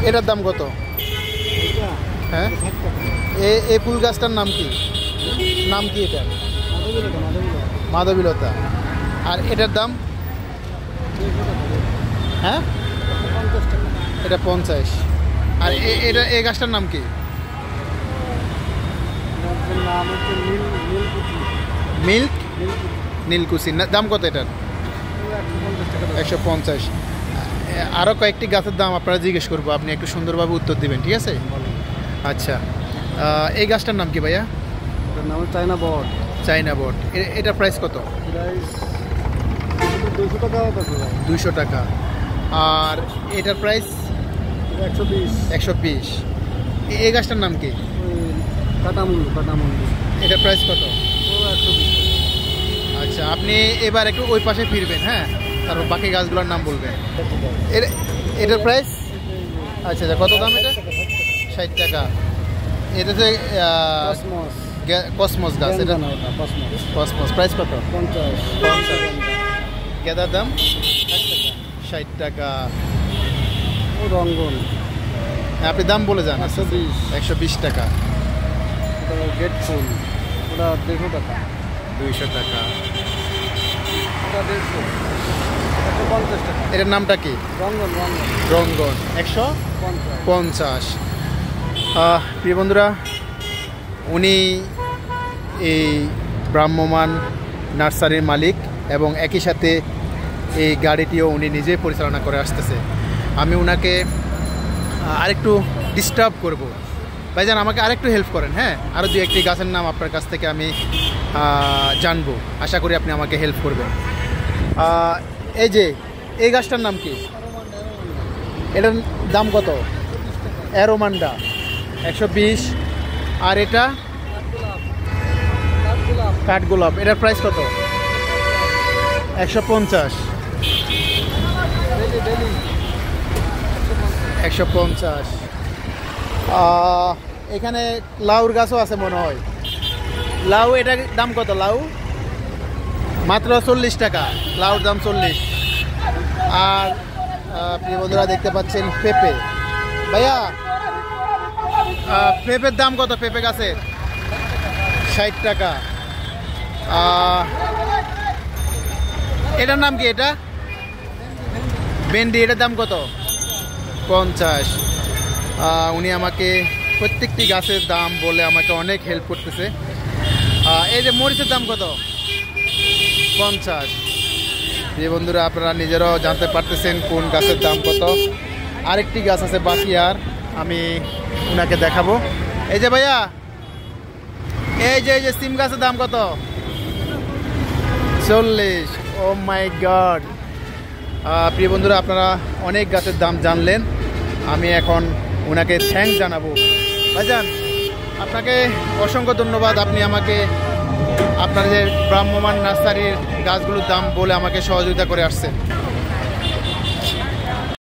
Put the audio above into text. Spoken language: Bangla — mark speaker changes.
Speaker 1: এটার দাম কত? হ্যাঁ, এই ফুল গাছটার নাম কি? নাম কি এটা? মাধবীলতা। আর এটার দাম? হ্যাঁ, এটা 50। আর এটা এই গাছটার নাম কি? মিল্ক নীলকুচি। দাম কত এটার? 150। আরও কয়েকটি গাছের দাম আপনারা জিজ্ঞেস করবো, আপনি একটু সুন্দরভাবে উত্তর দিবেন, ঠিক আছে? আচ্ছা, এই গাছটার নাম কি ভাইয়া?
Speaker 2: নাম চায়না বট।
Speaker 1: চায়না বট। এটার প্রাইস কত? 200 টাকা। আর এটার প্রাইস? 120। এই গাছটার নাম কি?
Speaker 2: কাটামুন্ডু।
Speaker 1: এটার প্রাইস কত? আচ্ছা, আপনি এবার একটু ওই পাশে ফিরবেন, হ্যাঁ, তারপর বাকি গাছগুলোর নাম বলবেন। এটার প্রাইস? আচ্ছা, কত দাম এটা? 60 টাকা। এটা হচ্ছে কসমস গাছ। এটা কসমস। প্রাইস কত? 50। গেঁদার দাম 60 টাকা।
Speaker 2: রঙ্গন
Speaker 1: আপনি দাম বলে যান। 120 টাকা।
Speaker 2: গেট ফুল, ওটা 150 টাকা।
Speaker 1: 200 টাকা।
Speaker 2: ওটা 150 টাকা।
Speaker 1: এটার নামটা কি? রঙ্গন। 150। প্রিয় বন্ধুরা, উনি এই ভ্রাম্যমাণ নার্সারির মালিক এবং একই সাথে এই গাড়িটিও উনি নিজেই পরিচালনা করে আসতেছে। আমি ওনাকে আরেকটু ডিস্টার্ব করব। ভাইজান, আমাকে আরেকটু হেল্প করেন, হ্যাঁ? আরও 2-1টি গাছের নাম আপনার কাছ থেকে আমি জানবো। আশা করি আপনি আমাকে হেল্প করবেন। এই যে এই গাছটার নাম কি? এটার দাম কত? অ্যারোমান্ডা। 120। আর এটা কাঠগোলাপ। এটার প্রাইস কত? 150। 150। এখানে লাউর গাছও আছে মনে হয়। লাউ, এটার দাম কত? লাউ মাত্র 40 টাকা। লাউর দাম 40। আর প্রিয় বন্ধুরা দেখতে পাচ্ছেন পেঁপে। ভাইয়া, পেঁপের দাম কত? পেঁপে গাছের 60 টাকা। এটার নাম কি? এটা ভেন্ডি। এটার দাম কত? 50। উনি আমাকে প্রত্যেকটি গাছের দাম বলে আমাকে অনেক হেল্প করতেছে। এই যে মরিচের দাম কত? 50। যে বন্ধুরা, আপনারা নিজেরাও জানতে পারতেছেন কোন গাছের দাম কত। আরেকটি গাছ আছে বাকি, আর আমি ওনাকে দেখাবো। এই যে ভাইয়া, এই যে সিম গাছের দাম কত? 40। ও মাই গড। প্রিয় বন্ধুরা, আপনারা অনেক গাছের দাম জানলেন। আমি এখন ওনাকে থ্যাঙ্কস জানাবো। ভাইজান, আপনাকে অসংখ্য ধন্যবাদ। আপনি আমাকে আপনাদের ভ্রাম্যমাণ নার্সারির গাছগুলোর দাম বলে আমাকে সহযোগিতা করে আসছেন।